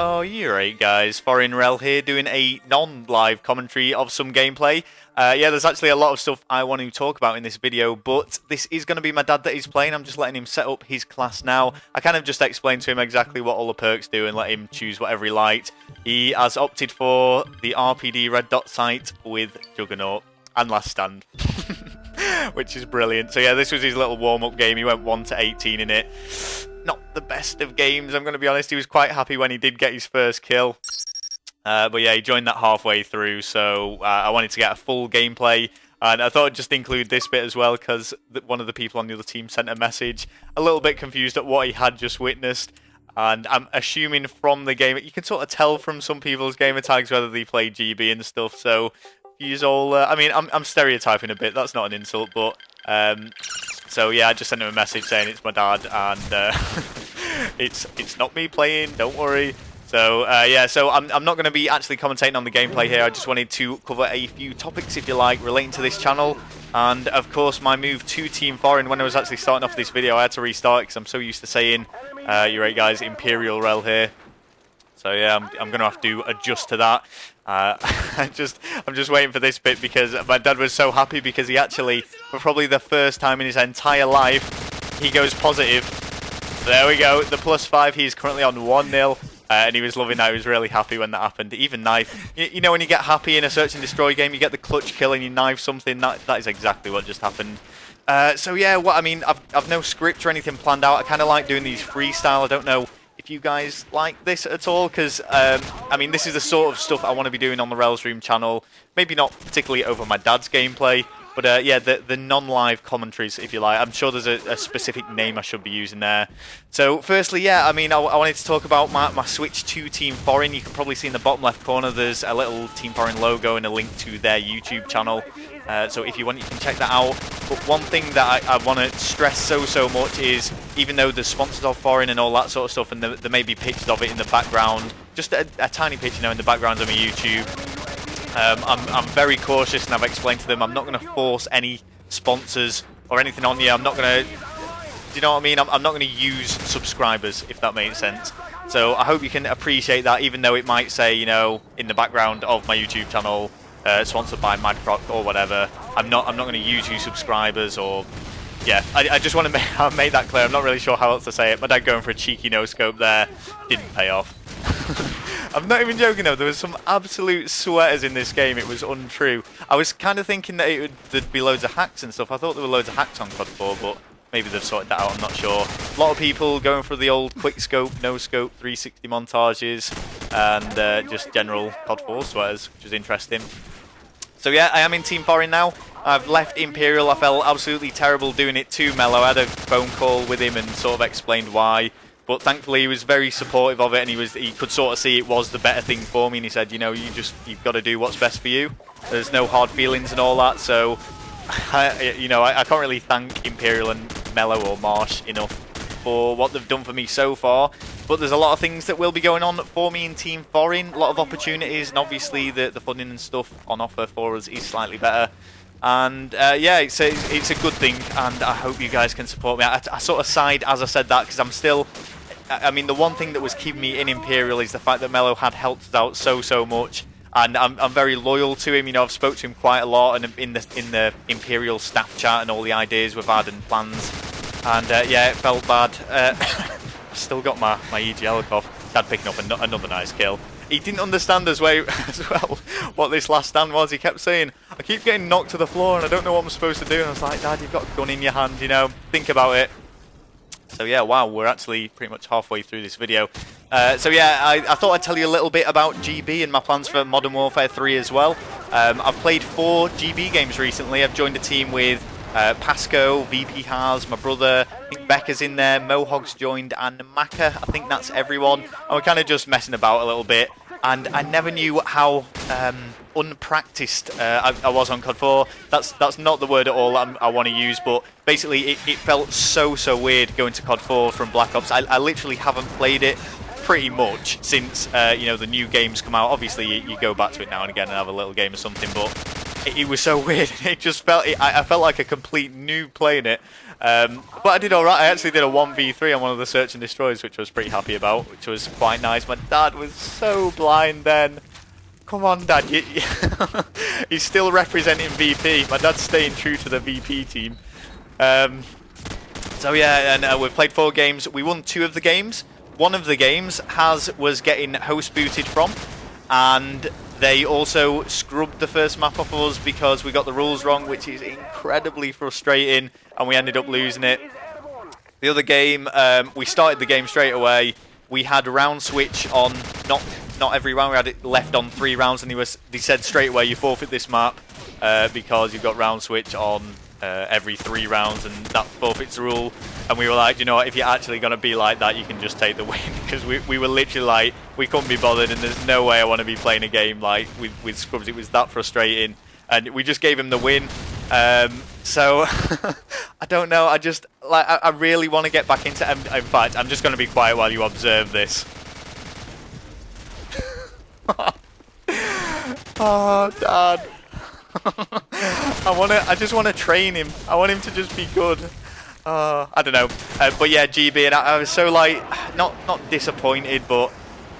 Oh, you're right, guys. ReL here, doing a non-live commentary of some gameplay. Yeah, there's actually a lot of stuff I want to talk about in this video, but this is going to be my dad that he's playing. I'm just letting him set up his class now. I kind of just explained to him exactly what all the perks do and let him choose whatever he liked. He has opted for the RPD red dot sight with Juggernaut and Last Stand. Which is brilliant. So yeah, this was his little warm-up game. He went 1 to 18 in it. Not the best of games, I'm going to be honest. He was quite happy when he did get his first kill. But yeah, he joined that halfway through, so I wanted to get a full gameplay. And I thought I'd just include this bit as well, because one of the people on the other team sent a message, a little bit confused at what he had just witnessed. And I'm assuming from the game, you can sort of tell from some people's gamer tags whether they play GB and stuff. So he's all, I mean, I'm stereotyping a bit, that's not an insult, but so yeah, I just sent him a message saying it's my dad, and it's not me playing, don't worry. So yeah, so I'm not going to be actually commentating on the gameplay here. I just wanted to cover a few topics, if you like, relating to this channel. And of course, my move to Team Foreign. When I was actually starting off this video, I had to restart because I'm so used to saying, you're right guys, Imperial ReL here. So yeah, I'm going to have to adjust to that. I'm just waiting for this bit because my dad was so happy because he actually, for probably the first time in his entire life, he goes positive. There we go, the +5, he's currently on 1-0. And he was loving that. He was really happy when that happened. Even knife. You know when you get happy in a search and destroy game, you get the clutch kill and you knife something. That is exactly what just happened. So yeah, what I mean, I've no script or anything planned out. I kind of like doing these freestyle. I don't know if you guys like this at all, because I mean, this is the sort of stuff I want to be doing on the ReL Stream channel. Maybe not particularly over my dad's gameplay, but yeah, the non-live commentaries, if you like. I'm sure there's a specific name I should be using there. So firstly, yeah, I mean, I wanted to talk about my switch to Team Foreign. You can probably see in the bottom left corner there's a little Team Foreign logo and a link to their YouTube channel. So if you want, you can check that out. But one thing that I want to stress so much is, even though there's sponsors of Foreign and all that sort of stuff, and there may be pictures of it in the background, just a tiny picture now in the background of my YouTube, I'm very cautious, and I've explained to them I'm not going to force any sponsors or anything on you. I'm not going to, do you know what I mean? I'm not going to use subscribers, if that makes sense. So I hope you can appreciate that, even though it might say, you know, in the background of my YouTube channel, sponsored by Madproc or whatever. I'm not going to use you subscribers, or yeah. I just want to make that clear. I'm not really sure how else to say it. My dad going for a cheeky no scope there didn't pay off. I'm not even joking though, there was some absolute sweaters in this game, it was untrue. I was kind of thinking that there'd be loads of hacks and stuff. I thought there were loads of hacks on COD 4, but maybe they've sorted that out, I'm not sure. A lot of people going for the old quick scope, no scope, 360 montages, and just general COD 4 sweaters, which is interesting. So yeah, I am in Team Foreign now. I've left Imperial. I felt absolutely terrible doing it to Mello. I had a phone call with him and sort of explained why. But thankfully he was very supportive of it, and he could sort of see it was the better thing for me, and he said, you know, you've got to do what's best for you. There's no hard feelings and all that, so you know, I can't really thank Imperial and Mello or Marsh enough for what they've done for me so far. But there's a lot of things that will be going on for me in Team Foreign, a lot of opportunities, and obviously the funding and stuff on offer for us is slightly better. And yeah, it's a good thing, and I hope you guys can support me. I sort of sighed as I said that, because I'm still, I mean, the one thing that was keeping me in Imperial is the fact that Mello had helped us out so much, and I'm very loyal to him. You know, I've spoke to him quite a lot, and in the Imperial staff chat and all the ideas we've had and plans. And yeah, it felt bad. I've still got my EGL off. Dad picking up another nice kill. He didn't understand as well what this last stand was. He kept saying, I keep getting knocked to the floor and I don't know what I'm supposed to do. And I was like, Dad, you've got a gun in your hand, you know, think about it. So yeah, wow, we're actually pretty much halfway through this video. So yeah, I thought I'd tell you a little bit about GB and my plans for Modern Warfare 3 as well. I've played 4 GB games recently. I've joined a team with Pasco, VP has, my brother, I think Becca's in there, Mohog's joined, and Maka. I think that's everyone. And we're kind of just messing about a little bit. And I never knew how unpracticed I was on COD 4. That's not the word at all I want to use, but basically it felt so weird going to COD 4 from Black Ops. I literally haven't played it pretty much since you know, the new games come out. Obviously you go back to it now and again and have a little game or something, but it was so weird. It just felt, I felt like a complete noob playing it. But I did alright. I actually did a 1v3 on one of the search and destroys, which I was pretty happy about, which was quite nice. My dad was so blind then. Come on, Dad. He's still representing VP. My dad's staying true to the VP team. So yeah, and we've played 4 games. We won 2 of the games. One of the games was getting host booted from, and they also scrubbed the first map off of us because we got the rules wrong, which is incredibly frustrating, and we ended up losing it. The other game, we started the game straight away. We had round switch on, not every round. We had it left on 3 rounds, and they said straight away, you forfeit this map because you've got round switch on every 3 rounds, and that forfeits the rule. And we were like, you know what, if you're actually going to be like that, you can just take the win. Because we were literally like, we couldn't be bothered, and there's no way I want to be playing a game like with scrubs. It was that frustrating, and we just gave him the win. So I don't know. I just like I really want to get back into. In fact, I'm just going to be quiet while you observe this. Oh, Dad. I just want to train him. I want him to just be good. I don't know. But yeah, GB, and I was so like, not disappointed, but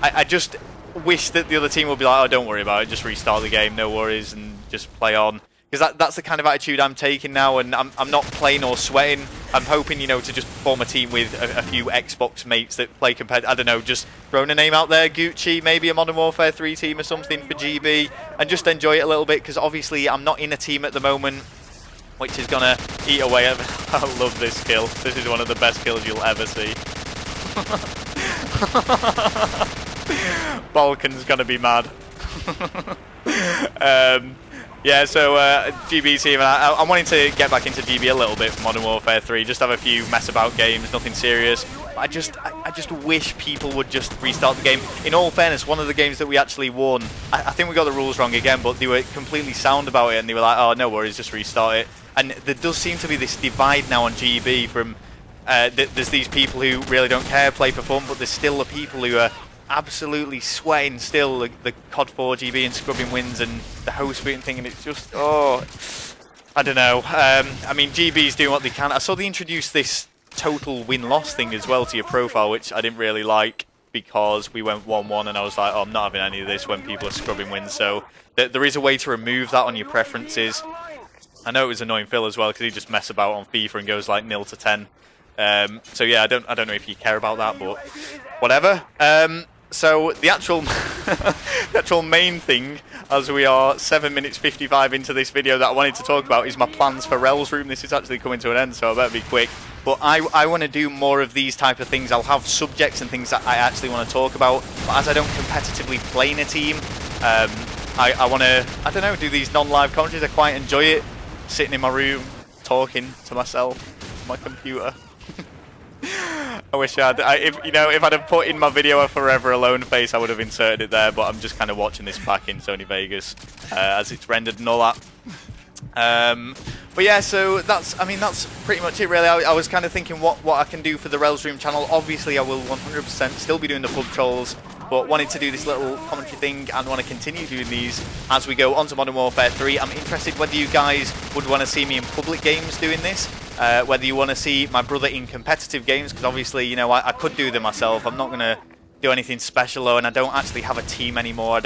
I just wish that the other team would be like, oh, don't worry about it, just restart the game, no worries, and just play on. Because that's the kind of attitude I'm taking now, and I'm not playing or sweating. I'm hoping, to just form a team with a few Xbox mates that play competitive. I don't know, just throwing a name out there, Gucci, maybe a Modern Warfare 3 team or something for GB, and just enjoy it a little bit, because obviously I'm not in a team at the moment, which is going to eat away at... I love this kill. This is one of the best kills you'll ever see. Balkan's going to be mad. Yeah, so GB team, and I'm wanting to get back into GB a little bit for Modern Warfare 3, just have a few mess about games, nothing serious. I just wish people would just restart the game. In all fairness, one of the games that we actually won, I think we got the rules wrong again, but they were completely sound about it, and they were like, oh, no worries, just restart it. And there does seem to be this divide now on GB from, there's these people who really don't care, play for fun, but there's still the people who are absolutely sweating still the COD 4 GB and scrubbing wins and the host booting thing, and it's just, oh, I don't know. I mean, GB's doing what they can. I saw they introduced this total win-loss thing as well to your profile, which I didn't really like because we went 1-1 and I was like, oh, I'm not having any of this when people are scrubbing wins. So there is a way to remove that on your preferences. I know it was annoying Phil as well because he just mess about on FIFA and goes like 0-10. So yeah, I don't know if you care about that, but whatever. So the actual main thing, as we are 7 minutes 55 into this video, that I wanted to talk about is my plans for ReL's room. This is actually coming to an end, so I better be quick. But I want to do more of these type of things. I'll have subjects and things that I actually want to talk about. But as I don't competitively play in a team, I want to, I don't know, do these non-live commentaries. I quite enjoy it, sitting in my room, talking to myself, my computer. I wish if I'd have put in my video a Forever Alone face, I would have inserted it there, but I'm just kind of watching this back in Sony Vegas as it's rendered and all that. But yeah, so that's pretty much it really. I was kind of thinking what I can do for the ReL's Room channel. Obviously I will 100% still be doing the pub trolls, but wanted to do this little commentary thing and want to continue doing these as we go on to Modern Warfare 3. I'm interested whether you guys would want to see me in public games doing this, whether you want to see my brother in competitive games, because obviously, I could do them myself. I'm not going to do anything special though, and I don't actually have a team anymore.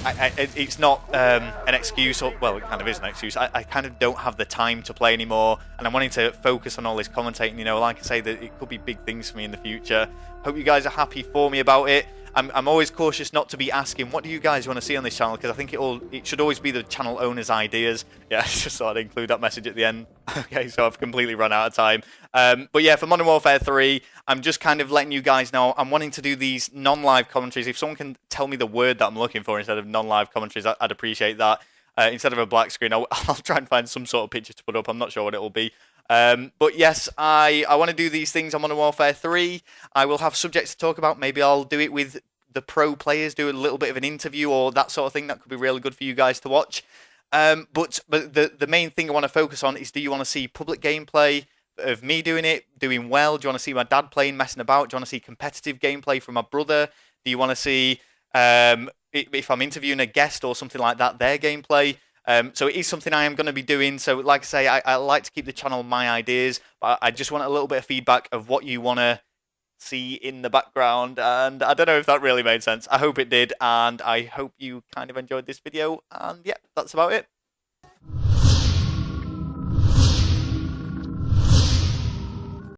It's not an excuse, or, well, it kind of is an excuse. I kind of don't have the time to play anymore, and I'm wanting to focus on all this commentating. Like I say, that it could be big things for me in the future. Hope you guys are happy for me about it. I'm always cautious not to be asking, what do you guys want to see on this channel? Because I think it should always be the channel owner's ideas. Yeah, I just thought I'd include that message at the end. Okay, so I've completely run out of time. But yeah, for Modern Warfare 3, I'm just kind of letting you guys know I'm wanting to do these non-live commentaries. If someone can tell me the word that I'm looking for instead of non-live commentaries, I'd appreciate that. Instead of a black screen, I'll try and find some sort of picture to put up. I'm not sure what it will be. But yes, I want to do these things on Modern Warfare 3. I will have subjects to talk about. Maybe I'll do it with the pro players, do a little bit of an interview or that sort of thing. That could be really good for you guys to watch. But the main thing I want to focus on is, do you want to see public gameplay of me doing it, doing well? Do you want to see my dad playing, messing about? Do you want to see competitive gameplay from my brother? Do you want to see, if I'm interviewing a guest or something like that, their gameplay? So it is something I am going to be doing. So like I say, I like to keep the channel my ideas, but I just want a little bit of feedback of what you want to see in the background. And I don't know if that really made sense. I hope it did, and I hope you kind of enjoyed this video. And yeah, that's about it.